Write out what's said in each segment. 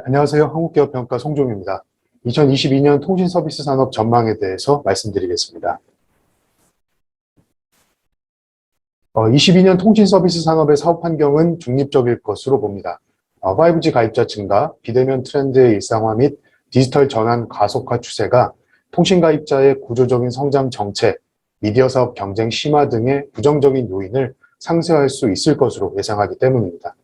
안녕하세요. 한국기업평가 송종입니다. 2022년 통신서비스 산업 전망에 대해서 말씀드리겠습니다. 22년 통신서비스 산업의 사업 환경은 중립적일 것으로 봅니다. 5G 가입자 증가, 비대면 트렌드의 일상화 및 디지털 전환 가속화 추세가 통신 가입자의 구조적인 성장 정체, 미디어 사업 경쟁 심화 등의 부정적인 요인을 상쇄할 수 있을 것으로 예상하기 때문입니다.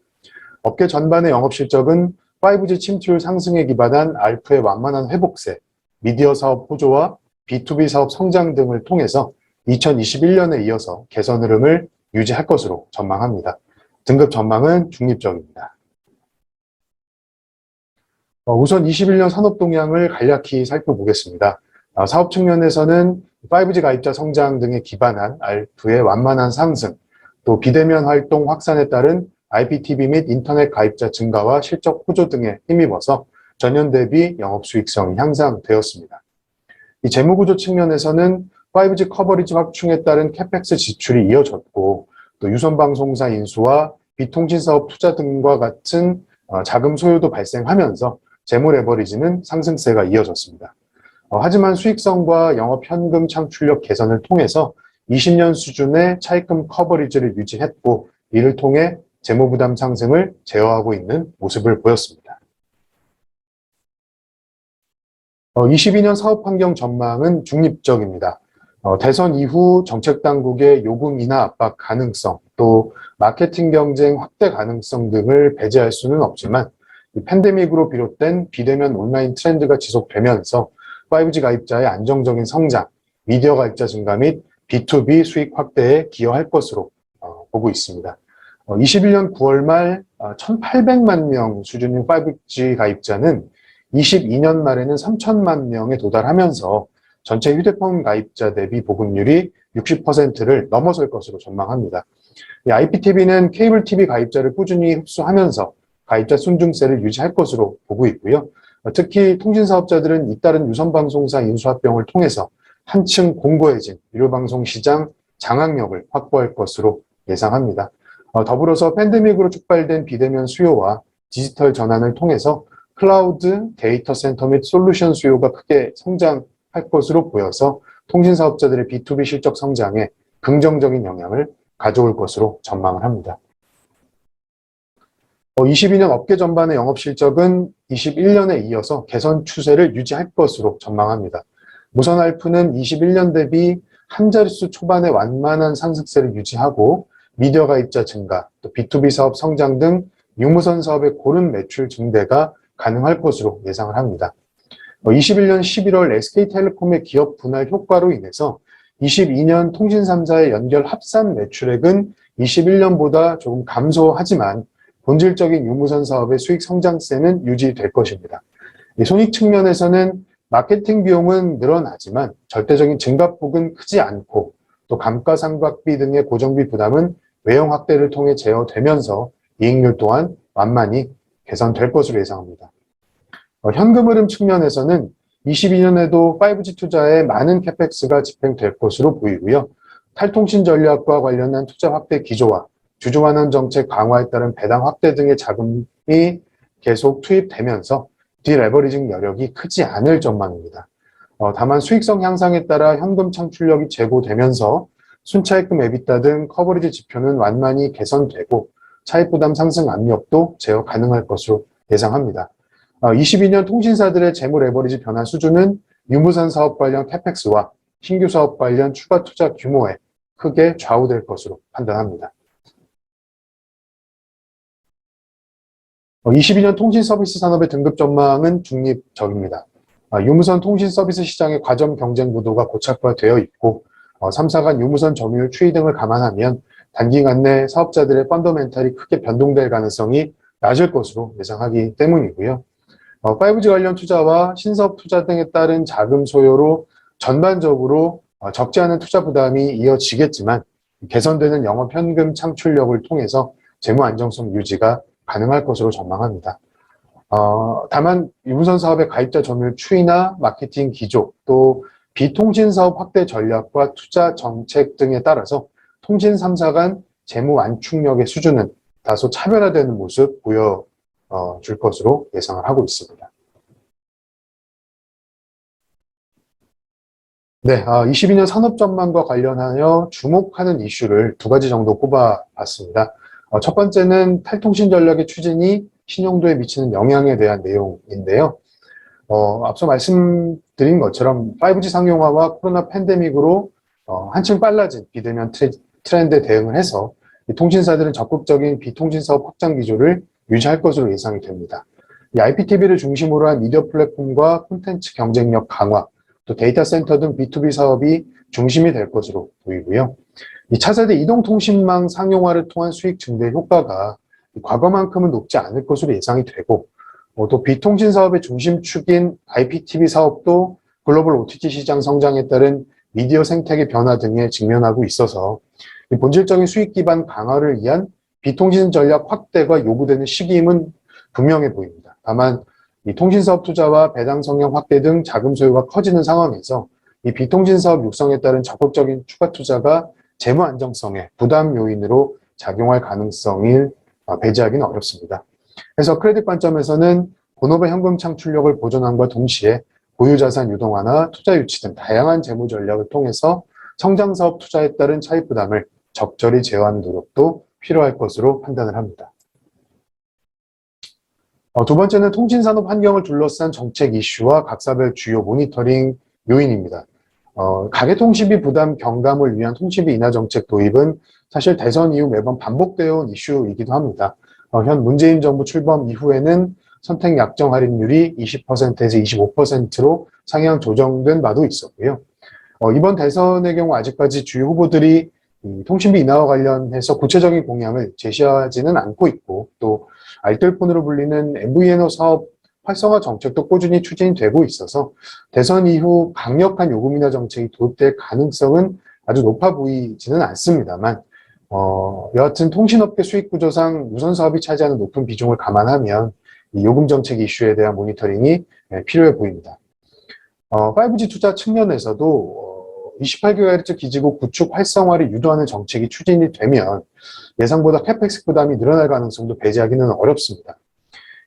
업계 전반의 영업 실적은 5G 침투율 상승에 기반한 ARPU의 완만한 회복세, 미디어 사업 호조와 B2B 사업 성장 등을 통해서 2021년에 이어서 개선 흐름을 유지할 것으로 전망합니다. 등급 전망은 중립적입니다. 우선 21년 산업 동향을 간략히 살펴보겠습니다. 사업 측면에서는 5G 가입자 성장 등에 기반한 ARPU의 완만한 상승, 또 비대면 활동 확산에 따른 IPTV 및 인터넷 가입자 증가와 실적 호조 등에 힘입어서 전년 대비 영업 수익성이 향상되었습니다. 이 재무구조 측면에서는 5G 커버리지 확충에 따른 캐펙스 지출이 이어졌고, 또 유선방송사 인수와 비통신사업 투자 등과 같은 자금 소요도 발생하면서 재무 레버리지는 상승세가 이어졌습니다. 하지만 수익성과 영업 현금 창출력 개선을 통해서 20년 수준의 차입금 커버리지를 유지했고, 이를 통해 재무부담 상승을 제어하고 있는 모습을 보였습니다. 22년 사업환경 전망은 중립적입니다. 대선 이후 정책당국의 요금 인하 압박 가능성, 또 마케팅 경쟁 확대 가능성 등을 배제할 수는 없지만 팬데믹으로 비롯된 비대면 온라인 트렌드가 지속되면서 5G 가입자의 안정적인 성장, 미디어 가입자 증가 및 B2B 수익 확대에 기여할 것으로 보고 있습니다. 21년 9월 말 1,800만 명 수준인 5G 가입자는 22년 말에는 3,000만 명에 도달하면서 전체 휴대폰 가입자 대비 보급률이 60%를 넘어설 것으로 전망합니다. IPTV는 케이블 TV 가입자를 꾸준히 흡수하면서 가입자 순증세를 유지할 것으로 보고 있고요. 특히 통신사업자들은 잇따른 유선방송사 인수합병을 통해서 한층 공고해진 유료방송 시장 장악력을 확보할 것으로 예상합니다. 더불어서 팬데믹으로 촉발된 비대면 수요와 디지털 전환을 통해서 클라우드, 데이터 센터 및 솔루션 수요가 크게 성장할 것으로 보여서 통신사업자들의 B2B 실적 성장에 긍정적인 영향을 가져올 것으로 전망을 합니다. 22년 업계 전반의 영업 실적은 21년에 이어서 개선 추세를 유지할 것으로 전망합니다. 무선 ARPU는 21년 대비 한 자릿수 초반의 완만한 상승세를 유지하고 미디어 가입자 증가, 또 B2B 사업 성장 등 유무선 사업의 고른 매출 증대가 가능할 것으로 예상을 합니다. 21년 11월 SK텔레콤의 기업 분할 효과로 인해서 22년 통신 3사의 연결 합산 매출액은 21년보다 조금 감소하지만 본질적인 유무선 사업의 수익 성장세는 유지될 것입니다. 손익 측면에서는 마케팅 비용은 늘어나지만 절대적인 증가폭은 크지 않고, 또 감가상각비 등의 고정비 부담은 외형 확대를 통해 제어되면서 이익률 또한 완만히 개선될 것으로 예상합니다. 현금 흐름 측면에서는 22년에도 5G 투자에 많은 캐펙스가 집행될 것으로 보이고요. 탈통신 전략과 관련한 투자 확대 기조와 주주 환원 정책 강화에 따른 배당 확대 등의 자금이 계속 투입되면서 디레버리징 여력이 크지 않을 전망입니다. 다만 수익성 향상에 따라 현금 창출력이 제고되면서 순차입금 EBITDA 등 커버리지 지표는 완만히 개선되고 차입부담 상승 압력도 제어 가능할 것으로 예상합니다. 22년 통신사들의 재무 레버리지 변화 수준은 유무선 사업 관련 캐펙스와 신규 사업 관련 추가 투자 규모에 크게 좌우될 것으로 판단합니다. 22년 통신 서비스 산업의 등급 전망은 중립적입니다. 유무선 통신 서비스 시장의 과점 경쟁 구도가 고착화되어 있고 3사 간 유무선 점유율 추이 등을 감안하면 단기간 내 사업자들의 펀더멘탈이 크게 변동될 가능성이 낮을 것으로 예상하기 때문이고요. 5G 관련 투자와 신사업 투자 등에 따른 자금 소요로 전반적으로 적지 않은 투자 부담이 이어지겠지만 개선되는 영업 현금 창출력을 통해서 재무 안정성 유지가 가능할 것으로 전망합니다. 다만 유무선 사업의 가입자 점유율 추이나 마케팅 기조, 또 비통신 사업 확대 전략과 투자 정책 등에 따라서 통신 3사 간 재무 완충력의 수준은 다소 차별화되는 모습 보여 줄 것으로 예상을 하고 있습니다. 네, 22년 산업 전망과 관련하여 주목하는 이슈를 두 가지 정도 꼽아봤습니다. 첫 번째는 탈통신 전략의 추진이 신용도에 미치는 영향에 대한 내용인데요. 앞서 말씀드린 것처럼 5G 상용화와 코로나 팬데믹으로 한층 빨라진 비대면 트렌드에 대응을 해서 이 통신사들은 적극적인 비통신 사업 확장 기조를 유지할 것으로 예상이 됩니다. 이 IPTV를 중심으로 한 미디어 플랫폼과 콘텐츠 경쟁력 강화, 또 데이터 센터 등 B2B 사업이 중심이 될 것으로 보이고요. 이 차세대 이동통신망 상용화를 통한 수익 증대 효과가 과거만큼은 높지 않을 것으로 예상이 되고, 또 비통신 사업의 중심축인 IPTV 사업도 글로벌 OTT 시장 성장에 따른 미디어 생태계 변화 등에 직면하고 있어서 본질적인 수익 기반 강화를 위한 비통신 전략 확대가 요구되는 시기임은 분명해 보입니다. 다만 이 통신 사업 투자와 배당 성향 확대 등 자금 소요가 커지는 상황에서 이 비통신 사업 육성에 따른 적극적인 추가 투자가 재무 안정성에 부담 요인으로 작용할 가능성을 배제하기는 어렵습니다. 그래서 크레딧 관점에서는 본업의 현금 창출력을 보존함과 동시에 보유자산 유동화나 투자 유치 등 다양한 재무 전략을 통해서 성장 사업 투자에 따른 차입 부담을 적절히 제어하는 노력도 필요할 것으로 판단을 합니다. 두 번째는 통신산업 환경을 둘러싼 정책 이슈와 각사별 주요 모니터링 요인입니다. 가계통신비 부담 경감을 위한 통신비 인하 정책 도입은 사실 대선 이후 매번 반복되어 온 이슈이기도 합니다. 현 문재인 정부 출범 이후에는 선택 약정 할인율이 20%에서 25%로 상향 조정된 바도 있었고요. 이번 대선의 경우 아직까지 주요 후보들이 통신비 인하와 관련해서 구체적인 공약을 제시하지는 않고 있고, 또 알뜰폰으로 불리는 MVNO 사업 활성화 정책도 꾸준히 추진이 되고 있어서 대선 이후 강력한 요금 인하 정책이 도입될 가능성은 아주 높아 보이지는 않습니다만, 여하튼 통신업계 수익 구조상 무선 사업이 차지하는 높은 비중을 감안하면 이 요금 정책 이슈에 대한 모니터링이 필요해 보입니다. 5G 투자 측면에서도 28GHz 기지국 구축 활성화를 유도하는 정책이 추진이 되면 예상보다 캐펙스 부담이 늘어날 가능성도 배제하기는 어렵습니다.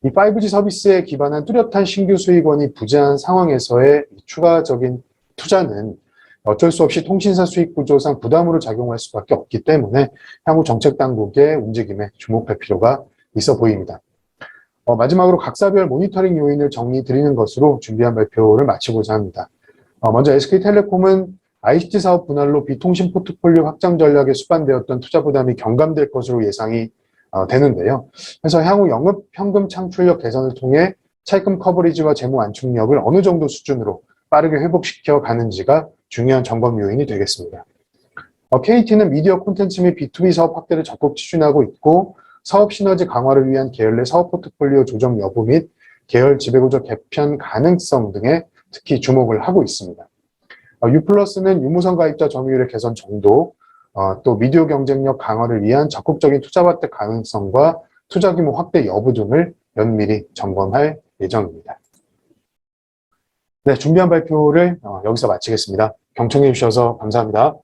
이 5G 서비스에 기반한 뚜렷한 신규 수익원이 부재한 상황에서의 추가적인 투자는 어쩔 수 없이 통신사 수익 구조상 부담으로 작용할 수밖에 없기 때문에 향후 정책 당국의 움직임에 주목할 필요가 있어 보입니다. 마지막으로 각사별 모니터링 요인을 정리 드리는 것으로 준비한 발표를 마치고자 합니다. 먼저 SK텔레콤은 ICT 사업 분할로 비통신 포트폴리오 확장 전략에 수반되었던 투자 부담이 경감될 것으로 예상이 되는데요. 그래서 향후 영업 현금 창출력 개선을 통해 차입금 커버리지와 재무 안축력을 어느 정도 수준으로 빠르게 회복시켜 가는지가 중요한 점검 요인이 되겠습니다. KT는 미디어 콘텐츠 및 B2B 사업 확대를 적극 추진하고 있고, 사업 시너지 강화를 위한 계열 내 사업 포트폴리오 조정 여부 및 계열 지배구조 개편 가능성 등에 특히 주목을 하고 있습니다. 유플러스는 유무선 가입자 점유율의 개선 정도, 또 미디어 경쟁력 강화를 위한 적극적인 투자 확대 가능성과 투자 규모 확대 여부 등을 면밀히 점검할 예정입니다. 네, 준비한 발표를 여기서 마치겠습니다. 경청해 주셔서 감사합니다.